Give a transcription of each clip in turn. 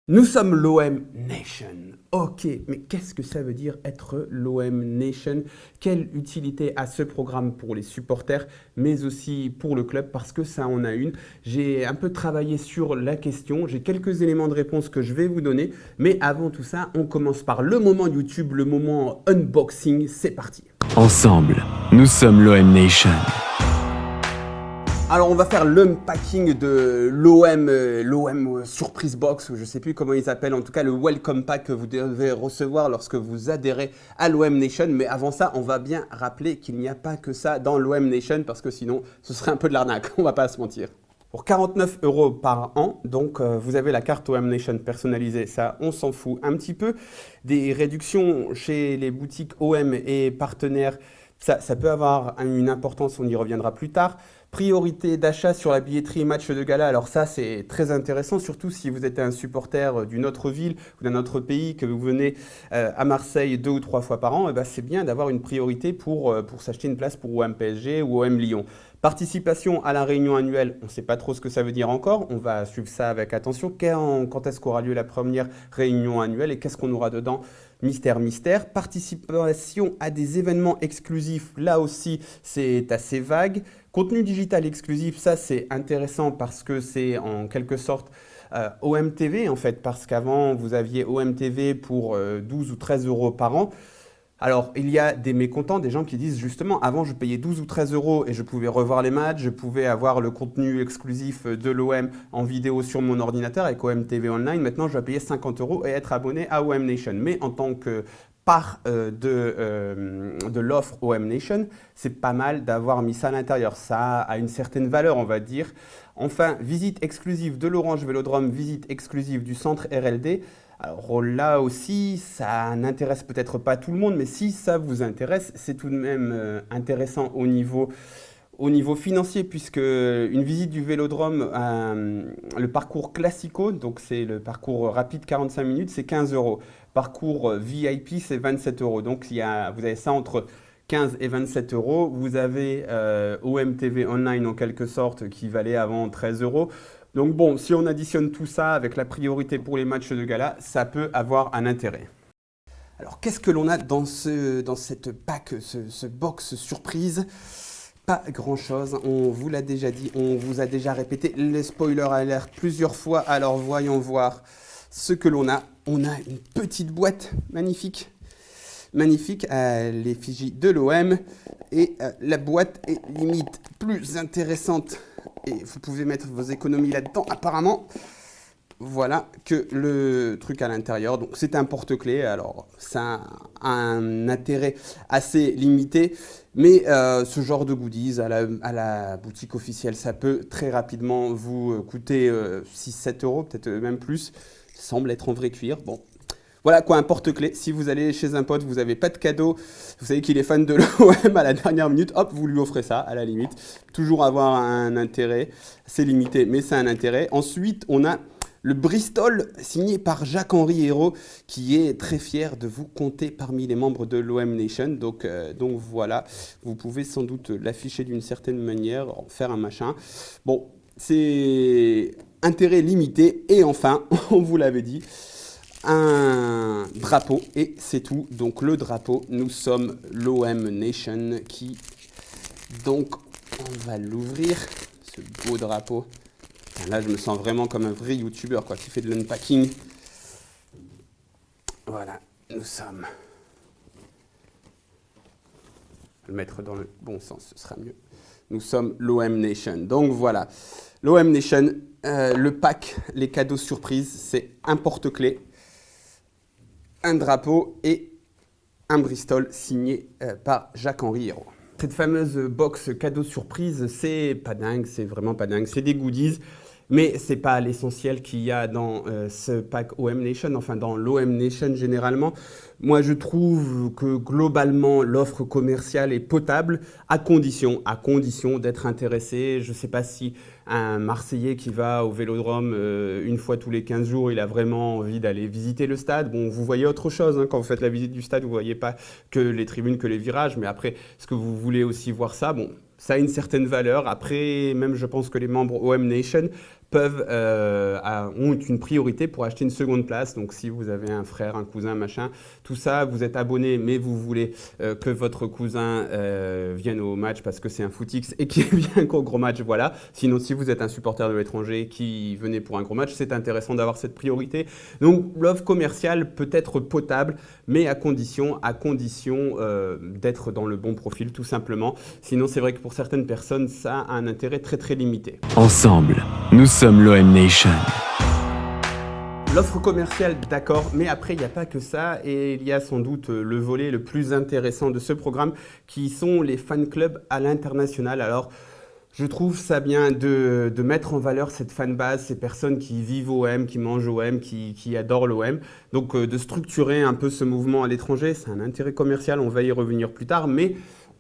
Nous sommes l'OM Nation. Ok, mais qu'est-ce que ça veut dire être l'OM Nation? Quelle utilité a ce programme pour les supporters, mais aussi pour le club? Parce que ça en a une. J'ai un peu travaillé sur la question. J'ai quelques éléments de réponse que je vais vous donner. Mais avant tout ça, on commence par le moment YouTube, le moment unboxing. C'est parti. Ensemble, nous sommes l'OM Nation. Alors on va faire l'unpacking de l'OM Surprise Box, ou je ne sais plus comment ils appellent, en tout cas le Welcome Pack que vous devez recevoir lorsque vous adhérez à l'OM Nation. Mais avant ça, on va bien rappeler qu'il n'y a pas que ça dans l'OM Nation, parce que sinon ce serait un peu de l'arnaque, on va pas se mentir. Pour 49 € par an, donc vous avez la carte OM Nation personnalisée, ça on s'en fout un petit peu. Des réductions chez les boutiques OM et partenaires, ça peut avoir une importance, on y reviendra plus tard. Priorité d'achat sur la billetterie match de gala, alors ça c'est très intéressant, surtout si vous êtes un supporter d'une autre ville ou d'un autre pays, que vous venez à Marseille 2 ou 3 fois par an, et ben c'est bien d'avoir une priorité pour s'acheter une place pour OM PSG ou OM Lyon. Participation à la réunion annuelle, on ne sait pas trop ce que ça veut dire encore, on va suivre ça avec attention. Quand est-ce qu'aura lieu la première réunion annuelle et qu'est-ce qu'on aura dedans? Mystère, mystère. Participation à des événements exclusifs, là aussi c'est assez vague. Contenu digital exclusif, ça c'est intéressant parce que c'est en quelque sorte OMTV en fait, parce qu'avant vous aviez OMTV pour 12 ou 13 € par an. Alors, il y a des mécontents, des gens qui disent justement, avant je payais 12 ou 13 € et je pouvais revoir les matchs, je pouvais avoir le contenu exclusif de l'OM en vidéo sur mon ordinateur avec OM TV Online. Maintenant, je dois payer 50 € et être abonné à OM Nation. Mais en tant que part de l'offre OM Nation, c'est pas mal d'avoir mis ça à l'intérieur. Ça a une certaine valeur, on va dire. Enfin, visite exclusive de l'Orange Vélodrome, visite exclusive du centre RLD. Alors là aussi, ça n'intéresse peut-être pas tout le monde, mais si ça vous intéresse, c'est tout de même intéressant au niveau financier, puisque une visite du Vélodrome, le parcours classico, donc c'est le parcours rapide 45 minutes, c'est 15 €. Parcours VIP, c'est 27 €. Donc vous avez ça entre 15 et 27 €. Vous avez OMTV Online en quelque sorte qui valait avant 13 €. Donc bon, si on additionne tout ça avec la priorité pour les matchs de gala, ça peut avoir un intérêt. Alors qu'est-ce que l'on a dans cette pack, ce box surprise? Pas grand-chose, on vous l'a déjà dit, on vous a déjà répété les spoilers alert plusieurs fois, alors voyons voir ce que l'on a. On a une petite boîte magnifique, magnifique à l'effigie de l'OM, et la boîte est limite plus intéressante, et vous pouvez mettre vos économies là-dedans apparemment. Voilà que le truc à l'intérieur, donc c'est un porte-clés, alors ça a un intérêt assez limité, mais ce genre de goodies à la boutique officielle, ça peut très rapidement vous coûter 6-7 €, peut-être même plus. Ça semble être en vrai cuir. Bon, voilà quoi, un porte-clés. Si vous allez chez un pote, vous n'avez pas de cadeau, vous savez qu'il est fan de l'OM à la dernière minute, hop, vous lui offrez ça à la limite. Toujours avoir un intérêt, c'est limité, mais c'est un intérêt. Ensuite, on a le Bristol, signé par Jacques-Henri Hérault, qui est très fier de vous compter parmi les membres de l'OM Nation. Donc voilà, vous pouvez sans doute l'afficher d'une certaine manière, en faire un machin. Bon, c'est intérêt limité. Et enfin, on vous l'avait dit, un drapeau. Et c'est tout. Donc le drapeau, nous sommes l'OM Nation qui... Donc on va l'ouvrir, ce beau drapeau. Là, je me sens vraiment comme un vrai youtubeur qui fait de l'unpacking. Voilà, nous sommes... Je vais le mettre dans le bon sens, ce sera mieux. Nous sommes l'OM Nation. Donc voilà, l'OM Nation, le pack, les cadeaux surprises, c'est un porte-clés, un drapeau et un Bristol signé par Jacques-Henri Hérault. Cette fameuse box cadeau surprise, c'est pas dingue, c'est vraiment pas dingue. C'est des goodies. Mais ce n'est pas l'essentiel qu'il y a dans ce pack OM Nation, enfin dans l'OM Nation généralement. Moi, je trouve que globalement, l'offre commerciale est potable à condition d'être intéressé. Je ne sais pas si un Marseillais qui va au Vélodrome une fois tous les 15 jours, il a vraiment envie d'aller visiter le stade. Bon, vous voyez autre chose, hein, quand vous faites la visite du stade, vous ne voyez pas que les tribunes, que les virages. Mais après, est-ce que vous voulez aussi voir ça? Bon, ça a une certaine valeur. Après, même je pense que les membres OM Nation ont une priorité pour acheter une seconde place. Donc si vous avez un frère, un cousin, machin, tout ça, vous êtes abonné, mais vous voulez que votre cousin vienne au match parce que c'est un footix et qu'il vient qu'au gros match, voilà. Sinon, si vous êtes un supporter de l'étranger qui venait pour un gros match, c'est intéressant d'avoir cette priorité. Donc l'offre commerciale peut être potable, mais à condition d'être dans le bon profil, tout simplement. Sinon, c'est vrai que pour certaines personnes, ça a un intérêt très très limité. Ensemble, nous sommes l'OM Nation. L'offre commerciale, d'accord, mais après, il n'y a pas que ça, et il y a sans doute le volet le plus intéressant de ce programme, qui sont les fan clubs à l'international. Alors, je trouve ça bien de mettre en valeur cette fanbase, ces personnes qui vivent OM, qui mangent OM, qui adorent l'OM. Donc, de structurer un peu ce mouvement à l'étranger, c'est un intérêt commercial, on va y revenir plus tard, mais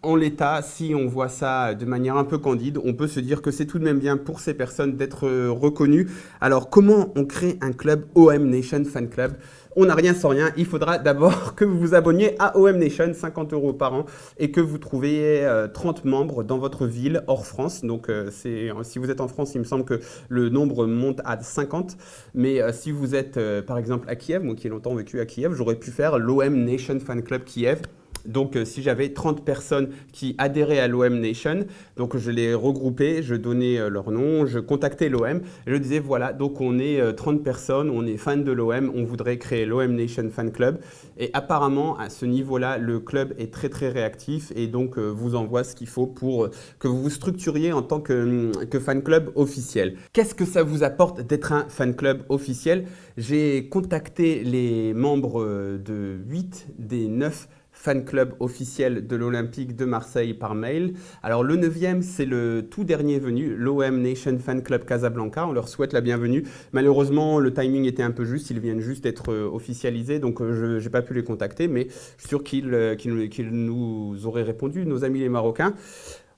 en l'état, si on voit ça de manière un peu candide, on peut se dire que c'est tout de même bien pour ces personnes d'être reconnues. Alors, comment on crée un club OM Nation Fan Club ? On n'a rien sans rien. Il faudra d'abord que vous vous abonniez à OM Nation, 50 € par an, et que vous trouviez 30 membres dans votre ville hors France. Donc, si vous êtes en France, il me semble que le nombre monte à 50. Mais si vous êtes, par exemple, à Kiev, moi qui ai longtemps vécu à Kiev, j'aurais pu faire l'OM Nation Fan Club Kiev. Donc, si j'avais 30 personnes qui adhéraient à l'OM Nation, donc je les regroupais, je donnais leur nom, je contactais l'OM, et je disais voilà, donc on est 30 personnes, on est fans de l'OM, on voudrait créer l'OM Nation Fan Club. Et apparemment, à ce niveau-là, le club est très très réactif et donc vous envoie ce qu'il faut pour que vous vous structuriez en tant que fan club officiel. Qu'est-ce que ça vous apporte d'être un fan club officiel ? J'ai contacté les membres de 8 des 9 fan club officiel de l'Olympique de Marseille par mail. Alors le 9e, c'est le tout dernier venu, l'OM Nation Fan Club Casablanca. On leur souhaite la bienvenue. Malheureusement, le timing était un peu juste. Ils viennent juste d'être officialisés, donc je n'ai pas pu les contacter, mais je suis sûr qu'ils nous auraient répondu, nos amis les Marocains.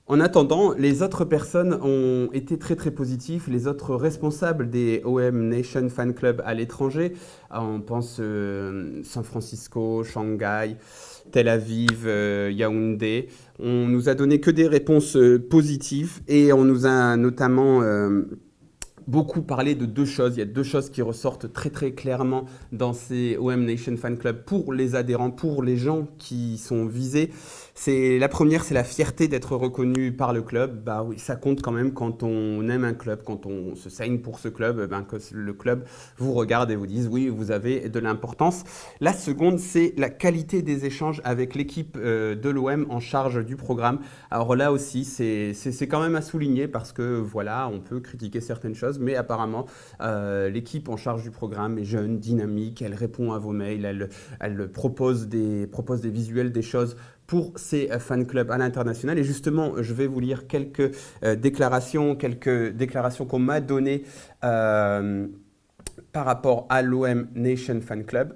En attendant, les autres personnes ont été très très positifs. Les autres responsables des OM Nation Fan Club à l'étranger, on pense San Francisco, Shanghai, Tel Aviv, Yaoundé, on nous a donné que des réponses positives et on nous a notamment beaucoup parlé de deux choses. Il y a deux choses qui ressortent très très clairement dans ces OM Nation Fan Club pour les adhérents, pour les gens qui sont visés. La première, c'est la fierté d'être reconnu par le club. Bah oui, ça compte quand même quand on aime un club, quand on se saigne pour ce club, que le club vous regarde et vous dise oui, vous avez de l'importance. La seconde, c'est la qualité des échanges avec l'équipe de l'OM en charge du programme. Alors là aussi, c'est quand même à souligner parce que voilà, on peut critiquer certaines choses, mais apparemment, l'équipe en charge du programme est jeune, dynamique, elle répond à vos mails, elle propose des visuels, des choses pour ces fan clubs à l'international. Et justement, je vais vous lire quelques déclarations qu'on m'a données par rapport à l'OM Nation Fan Club.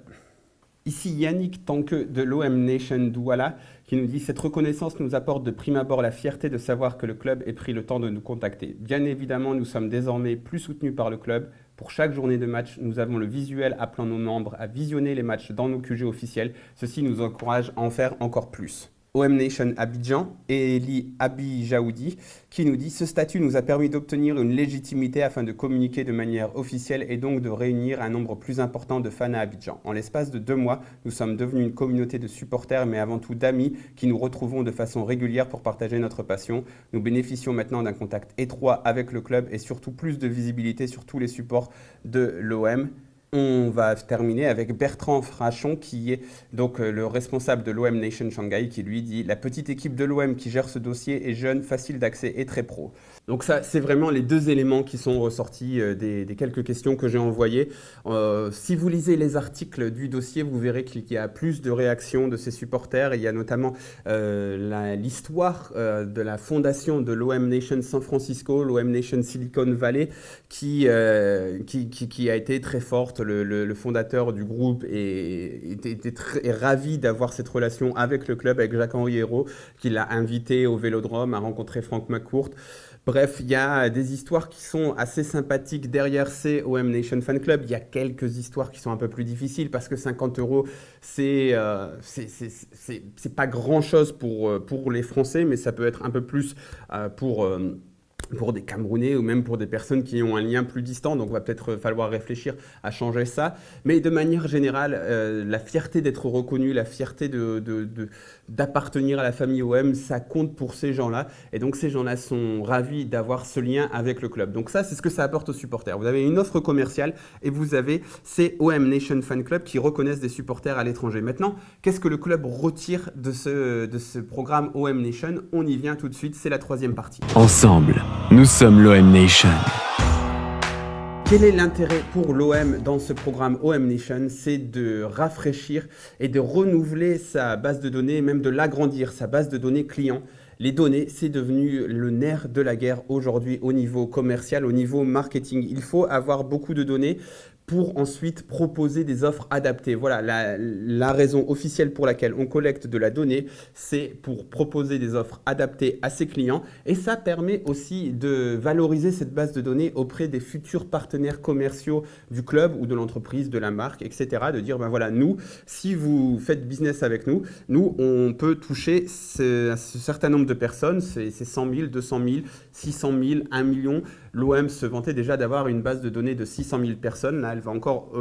Ici Yannick Tanque de l'OM Nation Douala qui nous dit « Cette reconnaissance nous apporte de prime abord la fierté de savoir que le club ait pris le temps de nous contacter. Bien évidemment, nous sommes désormais plus soutenus par le club. Pour chaque journée de match, nous avons le visuel appelant nos membres à visionner les matchs dans nos QG officiels. Ceci nous encourage à en faire encore plus. » OM Nation Abidjan, Eli Abijaoudi, qui nous dit « Ce statut nous a permis d'obtenir une légitimité afin de communiquer de manière officielle et donc de réunir un nombre plus important de fans à Abidjan. En l'espace de 2 mois, nous sommes devenus une communauté de supporters, mais avant tout d'amis qui nous retrouvons de façon régulière pour partager notre passion. Nous bénéficions maintenant d'un contact étroit avec le club et surtout plus de visibilité sur tous les supports de l'OM. » On va terminer avec Bertrand Frachon, qui est donc le responsable de l'OM Nation Shanghai, qui lui dit « La petite équipe de l'OM qui gère ce dossier est jeune, facile d'accès et très pro. » Donc ça, c'est vraiment les deux éléments qui sont ressortis des quelques questions que j'ai envoyées. Si vous lisez les articles du dossier, vous verrez qu'il y a plus de réactions de ces supporters. Il y a notamment l'histoire de la fondation de l'OM Nation San Francisco, l'OM Nation Silicon Valley, qui a été très forte. Le fondateur du groupe était très ravi d'avoir cette relation avec le club, avec Jacques-Henri Hérault, qui l'a invité au Vélodrome, a rencontré Franck McCourt. Bref, il y a des histoires qui sont assez sympathiques derrière ces OM Nation Fan Club. Il y a quelques histoires qui sont un peu plus difficiles parce que 50 euros, c'est pas grand-chose pour les Français, mais ça peut être un peu plus pour des Camerounais ou même pour des personnes qui ont un lien plus distant. Donc, il va peut-être falloir réfléchir à changer ça. Mais de manière générale, la fierté d'être reconnu, la fierté d'appartenir à la famille OM, ça compte pour ces gens-là. Et donc, ces gens-là sont ravis d'avoir ce lien avec le club. Donc ça, c'est ce que ça apporte aux supporters. Vous avez une offre commerciale et vous avez ces OM Nation Fan Club qui reconnaissent des supporters à l'étranger. Maintenant, qu'est-ce que le club retire de ce programme OM Nation? On y vient tout de suite, c'est la troisième partie. Ensemble, nous sommes l'OM Nation. Quel est l'intérêt pour l'OM dans ce programme OM Nation? C'est de rafraîchir et de renouveler sa base de données, et même de l'agrandir, sa base de données clients. Les données, c'est devenu le nerf de la guerre aujourd'hui au niveau commercial, au niveau marketing. Il faut avoir beaucoup de données pour ensuite proposer des offres adaptées. Voilà, la raison officielle pour laquelle on collecte de la donnée, c'est pour proposer des offres adaptées à ses clients. Et ça permet aussi de valoriser cette base de données auprès des futurs partenaires commerciaux du club ou de l'entreprise, de la marque, etc. De dire, ben voilà, nous, si vous faites business avec nous, on peut toucher un certain nombre de personnes, c'est 100 000, 200 000, 600 000, 1 million. L'OM se vantait déjà d'avoir une base de données de 600 000 personnes. Là, elle va encore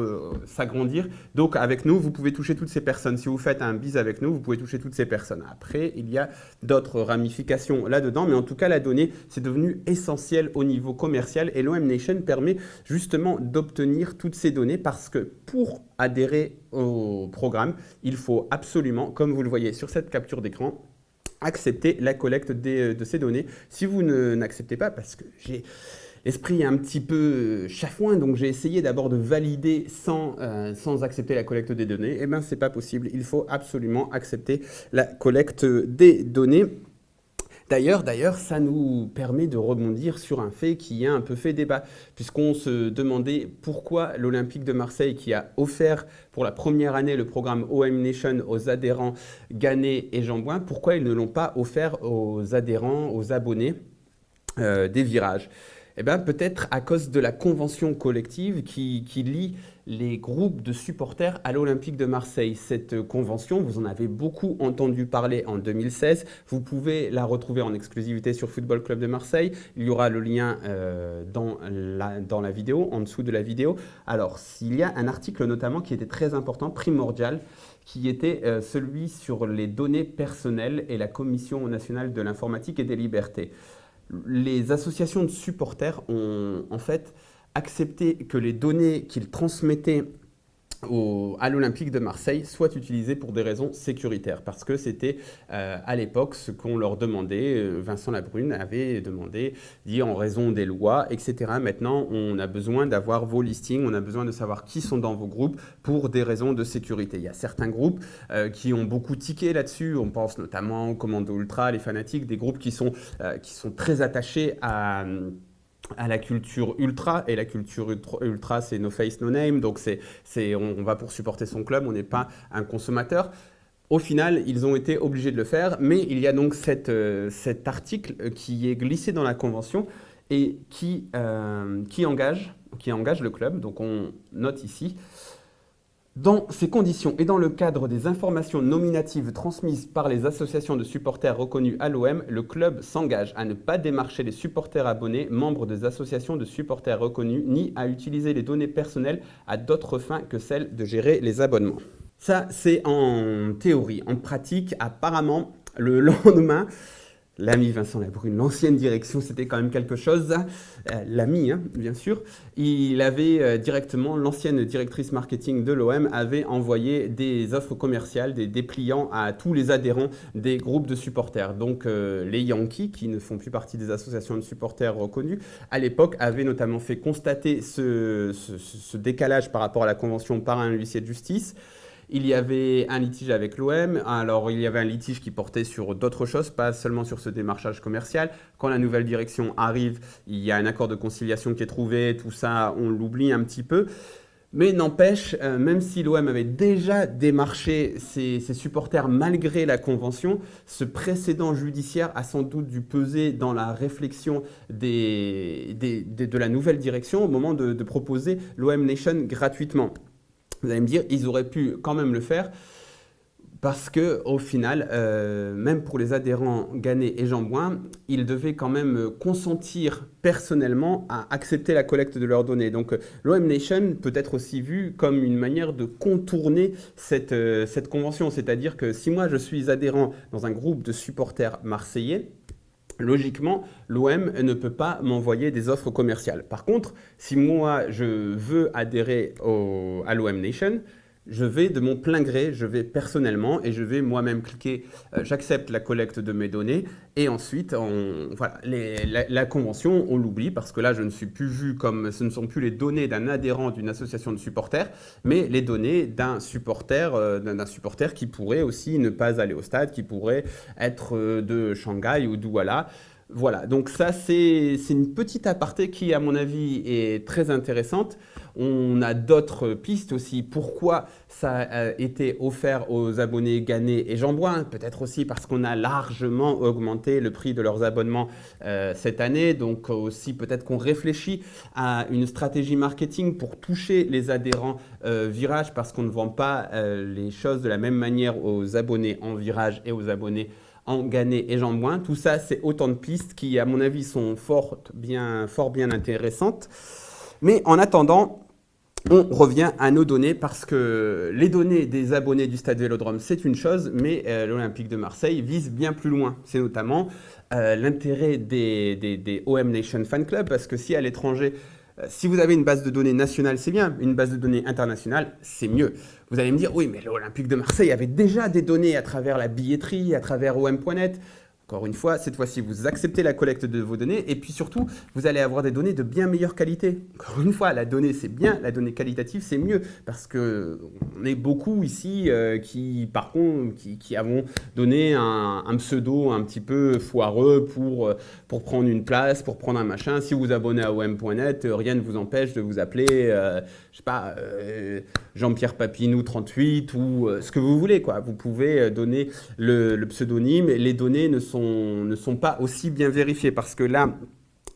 s'agrandir. Donc, avec nous, vous pouvez toucher toutes ces personnes. Si vous faites un biz avec nous, vous pouvez toucher toutes ces personnes. Après, il y a d'autres ramifications là-dedans. Mais en tout cas, la donnée, c'est devenu essentiel au niveau commercial. Et l'OM Nation permet justement d'obtenir toutes ces données parce que pour adhérer au programme, il faut absolument, comme vous le voyez sur cette capture d'écran, accepter la collecte de ces données. Si vous n'acceptez pas, parce que j'ai l'esprit un petit peu chafouin, donc j'ai essayé d'abord de valider sans accepter la collecte des données, eh bien c'est pas possible, il faut absolument accepter la collecte des données. D'ailleurs, ça nous permet de rebondir sur un fait qui a un peu fait débat, puisqu'on se demandait pourquoi l'Olympique de Marseille, qui a offert pour la première année le programme OM Nation aux adhérents Ganet et Jean-Bouin, pourquoi ils ne l'ont pas offert aux adhérents, aux abonnés des virages. Eh bien, peut-être à cause de la convention collective qui lie les groupes de supporters à l'Olympique de Marseille. Cette convention, vous en avez beaucoup entendu parler en 2016. Vous pouvez la retrouver en exclusivité sur Football Club de Marseille. Il y aura le lien dans la vidéo, en dessous de la vidéo. Alors, s'il y a un article notamment qui était très important, primordial, qui était celui sur les données personnelles et la Commission nationale de l'informatique et des libertés. Les associations de supporters ont en fait accepté que les données qu'ils transmettaient à l'Olympique de Marseille soient utilisées pour des raisons sécuritaires. Parce que c'était à l'époque ce qu'on leur demandait, Vincent Labrune avait demandé, dit en raison des lois, etc. Maintenant, on a besoin d'avoir vos listings, on a besoin de savoir qui sont dans vos groupes pour des raisons de sécurité. Il y a certains groupes qui ont beaucoup tiqué là-dessus, on pense notamment au Commando Ultra, les fanatiques, des groupes qui sont très attachés à la culture ultra, et la culture ultra, c'est no face, no name, donc on va pour supporter son club, on n'est pas un consommateur. Au final, ils ont été obligés de le faire, mais il y a donc cet article qui est glissé dans la convention et qui engage le club, donc on note ici. Dans ces conditions et dans le cadre des informations nominatives transmises par les associations de supporters reconnues à l'OM, le club s'engage à ne pas démarcher les supporters abonnés, membres des associations de supporters reconnues, ni à utiliser les données personnelles à d'autres fins que celles de gérer les abonnements. Ça, c'est en théorie. En pratique, apparemment, le lendemain, l'ami Vincent Labrune, l'ancienne direction, c'était quand même quelque chose. L'ami, hein, bien sûr. Il avait directement, l'ancienne directrice marketing de l'OM avait envoyé des offres commerciales, des dépliants à tous les adhérents des groupes de supporters. Donc les Yankees, qui ne font plus partie des associations de supporters reconnues, à l'époque avaient notamment fait constater ce décalage par rapport à la convention par un huissier de justice. Il y avait un litige avec l'OM, alors il y avait un litige qui portait sur d'autres choses, pas seulement sur ce démarchage commercial. Quand la nouvelle direction arrive, il y a un accord de conciliation qui est trouvé, tout ça, on l'oublie un petit peu. Mais n'empêche, même si l'OM avait déjà démarché ses supporters malgré la convention, ce précédent judiciaire a sans doute dû peser dans la réflexion de la nouvelle direction au moment de proposer l'OM Nation gratuitement. Vous allez me dire, ils auraient pu quand même le faire. Parce que au final, même pour les adhérents Ghané et Jambouin, ils devaient quand même consentir personnellement à accepter la collecte de leurs données. Donc l'OM Nation peut être aussi vu comme une manière de contourner cette convention. C'est-à-dire que si moi je suis adhérent dans un groupe de supporters marseillais, logiquement, l'OM ne peut pas m'envoyer des offres commerciales. Par contre, si moi je veux adhérer à l'OM Nation, je vais de mon plein gré, je vais personnellement et je vais moi-même cliquer j'accepte la collecte de mes données et ensuite voilà, la convention on l'oublie parce que là je ne suis plus vu comme ce ne sont plus les données d'un adhérent d'une association de supporters mais les données d'un supporter qui pourrait aussi ne pas aller au stade, qui pourrait être de Shanghai ou Douala. Voilà, donc ça c'est une petite aparté qui à mon avis est très intéressante. On a d'autres pistes aussi. Pourquoi ça a été offert aux abonnés Ghané et Jambouin? Peut-être aussi parce qu'on a largement augmenté le prix de leurs abonnements cette année. Donc aussi peut-être qu'on réfléchit à une stratégie marketing pour toucher les adhérents Virage parce qu'on ne vend pas les choses de la même manière aux abonnés en Virage et aux abonnés en Ghané et Jambouin. Tout ça, c'est autant de pistes qui, à mon avis, sont fort bien intéressantes. Mais en attendant, on revient à nos données parce que les données des abonnés du Stade Vélodrome, c'est une chose, mais l'Olympique de Marseille vise bien plus loin. C'est notamment l'intérêt des OM Nation Fan Club parce que si à l'étranger, si vous avez une base de données nationale, c'est bien. Une base de données internationale, c'est mieux. Vous allez me dire, oui, mais l'Olympique de Marseille avait déjà des données à travers la billetterie, à travers OM.net. Encore une fois, cette fois-ci, vous acceptez la collecte de vos données et puis surtout, vous allez avoir des données de bien meilleure qualité. Encore une fois, la donnée, c'est bien, la donnée qualitative, c'est mieux parce qu'on est beaucoup ici par contre, qui avons donné un pseudo un petit peu foireux pour prendre une place, pour prendre un machin. Si vous vous abonnez à OM.net, rien ne vous empêche de vous appeler, je sais pas, Jean-Pierre Papinou 38 ou ce que vous voulez, quoi. Vous pouvez donner le pseudonyme. Les données ne sont pas aussi bien vérifiées parce que là,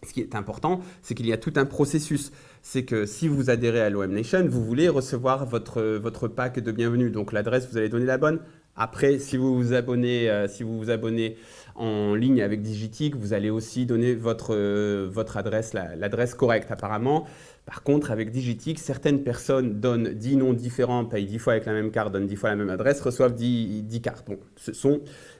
ce qui est important, c'est qu'il y a tout un processus. C'est que si vous adhérez à l'OM Nation, vous voulez recevoir votre pack de bienvenue. Donc l'adresse, vous allez donner la bonne. Après, si vous vous abonnez en ligne avec Digitic, vous allez aussi donner votre adresse, l'adresse correcte apparemment. Par contre, avec Digitic, certaines personnes donnent 10 noms différents, payent 10 fois avec la même carte, donnent 10 fois la même adresse, reçoivent 10 cartes. Bon, ce sont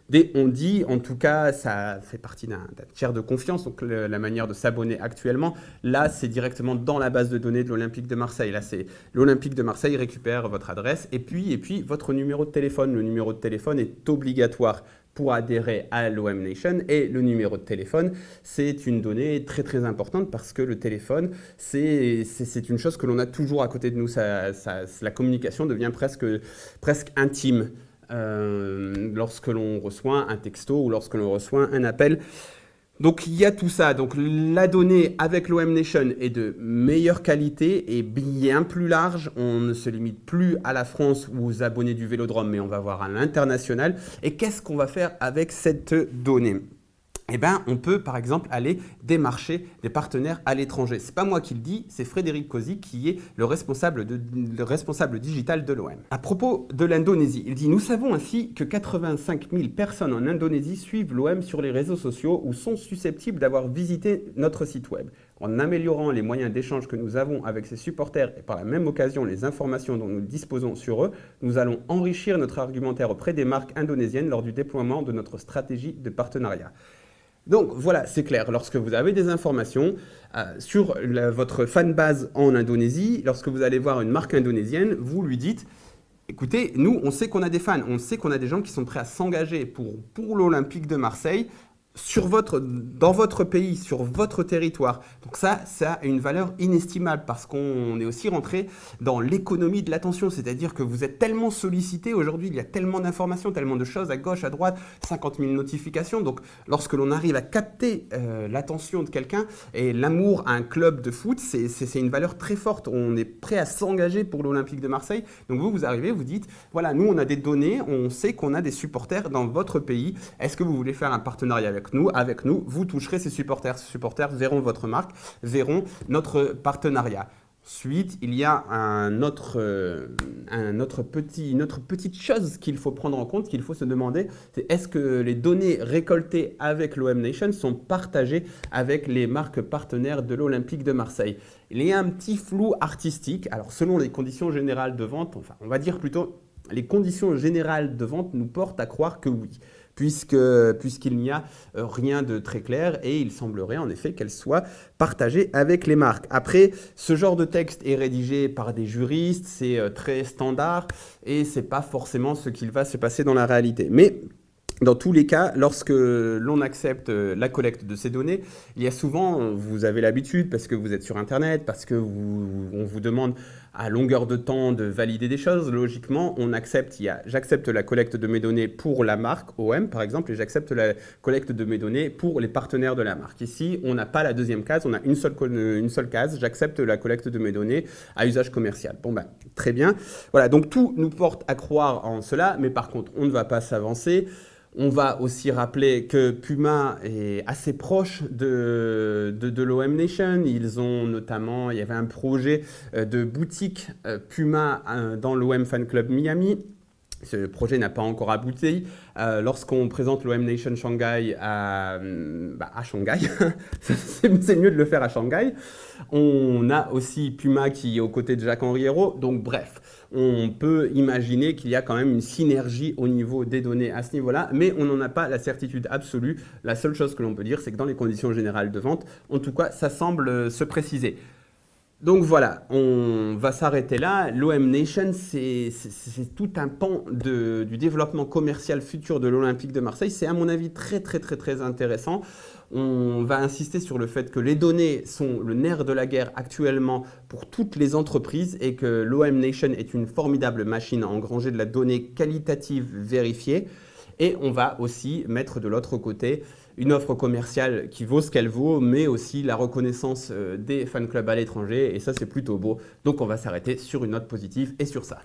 des on-dit. En tout cas, ça fait partie d'un tiers de confiance. Donc, la manière de s'abonner actuellement, là, c'est directement dans la base de données de l'Olympique de Marseille. Là, c'est l'Olympique de Marseille récupère votre adresse et puis votre numéro de téléphone. Le numéro de téléphone est obligatoire pour adhérer à l'OM Nation et le numéro de téléphone, c'est une donnée très très importante parce que le téléphone, c'est une chose que l'on a toujours à côté de nous. La communication devient presque intime lorsque l'on reçoit un texto ou lorsque l'on reçoit un appel. Donc il y a tout ça. Donc la donnée avec l'OM Nation est de meilleure qualité et bien plus large. On ne se limite plus à la France ou aux abonnés du Vélodrome, mais on va voir à l'international. Et qu'est-ce qu'on va faire avec cette donnée ? Eh bien, on peut par exemple aller démarcher des partenaires à l'étranger. Ce n'est pas moi qui le dis, c'est Frédéric Cozy qui est le responsable digital de l'OM. À propos de l'Indonésie, il dit « Nous savons ainsi que 85 000 personnes en Indonésie suivent l'OM sur les réseaux sociaux ou sont susceptibles d'avoir visité notre site web. En améliorant les moyens d'échange que nous avons avec ces supporters et par la même occasion les informations dont nous disposons sur eux, nous allons enrichir notre argumentaire auprès des marques indonésiennes lors du déploiement de notre stratégie de partenariat. » Donc voilà, c'est clair, lorsque vous avez des informations sur votre fanbase en Indonésie, lorsque vous allez voir une marque indonésienne, vous lui dites « Écoutez, nous, on sait qu'on a des fans, on sait qu'on a des gens qui sont prêts à s'engager pour l'Olympique de Marseille. dans votre pays, sur votre territoire. Donc ça a une valeur inestimable parce qu'on est aussi rentré dans l'économie de l'attention, c'est-à-dire que vous êtes tellement sollicité aujourd'hui, il y a tellement d'informations, tellement de choses à gauche, à droite, 50 000 notifications. Donc lorsque l'on arrive à capter l'attention de quelqu'un et l'amour à un club de foot, c'est une valeur très forte. On est prêt à s'engager pour l'Olympique de Marseille. Donc vous arrivez, vous dites, voilà, nous on a des données, on sait qu'on a des supporters dans votre pays. Est-ce que vous voulez faire un partenariat avec nous, vous toucherez ces supporters. Ces supporters verront votre marque, verront notre partenariat. Ensuite, il y a une autre petite chose qu'il faut prendre en compte, qu'il faut se demander, c'est est-ce que les données récoltées avec l'OM Nation sont partagées avec les marques partenaires de l'Olympique de Marseille? Il y a un petit flou artistique. Alors, selon les conditions générales de vente, enfin, on va dire plutôt, les conditions générales de vente nous portent à croire que oui, puisqu'il n'y a rien de très clair et il semblerait en effet qu'elle soit partagée avec les marques. Après, ce genre de texte est rédigé par des juristes, c'est très standard et ce n'est pas forcément ce qu'il va se passer dans la réalité. Mais dans tous les cas, lorsque l'on accepte la collecte de ces données, il y a souvent, vous avez l'habitude parce que vous êtes sur Internet, parce qu'on vous demande à longueur de temps de valider des choses, logiquement, j'accepte la collecte de mes données pour la marque OM, par exemple, et j'accepte la collecte de mes données pour les partenaires de la marque. Ici, on n'a pas la deuxième case, on a une seule case, j'accepte la collecte de mes données à usage commercial. Bon ben, très bien. Voilà, donc tout nous porte à croire en cela, mais par contre, on ne va pas s'avancer. On va aussi rappeler que Puma est assez proche de l'OM Nation. Ils ont notamment, il y avait un projet de boutique Puma dans l'OM Fan Club Miami. Ce projet n'a pas encore abouti. Lorsqu'on présente l'OM Nation Shanghai à Shanghai, c'est mieux de le faire à Shanghai. On a aussi Puma qui est aux côtés de Jacques-Henri Hérault. Donc bref, on peut imaginer qu'il y a quand même une synergie au niveau des données à ce niveau-là, mais on n'en a pas la certitude absolue. La seule chose que l'on peut dire, c'est que dans les conditions générales de vente, en tout cas, ça semble se préciser. Donc voilà, on va s'arrêter là. L'OM Nation, c'est tout un pan du développement commercial futur de l'Olympique de Marseille. C'est à mon avis très très très très intéressant. On va insister sur le fait que les données sont le nerf de la guerre actuellement pour toutes les entreprises et que l'OM Nation est une formidable machine à engranger de la donnée qualitative vérifiée. Et on va aussi mettre de l'autre côté une offre commerciale qui vaut ce qu'elle vaut, mais aussi la reconnaissance des fan clubs à l'étranger. Et ça, c'est plutôt beau. Donc, on va s'arrêter sur une note positive et sur ça.